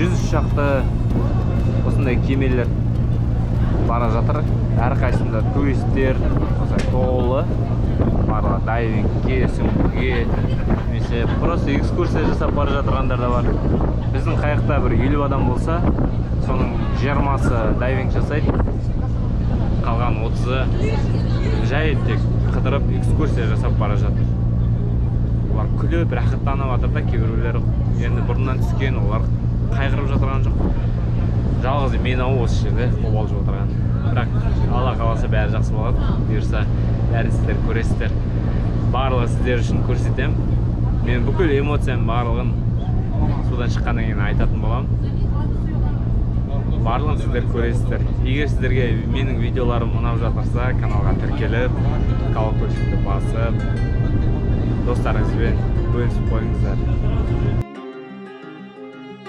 100 шақты осындай кемелер бара жатыр. Әрқайсысында туристер толы. Барлығы дайвингке, сүңгуге, немесе просто экскурсия жасап бара жатырғандар да бар. Біздің қайықта бір 50 адам болса, соның 20-сы дайвинг жасайды. Қалған 30-ы жай тек қыдырып экскурсия жасап бара жатыр. Олар күліп, рахаттанып жатыр да, кейбіреулері енді бұрыннан түскен, олар қайғырып жатырған жоқ. Жалғыз мен осы жерде қобалжып отырған. Бірақ Алла қаласа бәрі жақсы болады. Бұйырса бәрін сіздер көресіздер. Барлығы сіздер үшін көрсетем. Мен бүкіл эмоциям барлығын судан шыққаннан кейін айтатын боламын. Барлығын сіздер көресіздер. Егер сіздерге менің видеоларым ұнап жатырса, каналға тіркеліп, колокольчикті басып, достарыңызбен бөлісіп қойыңыздар.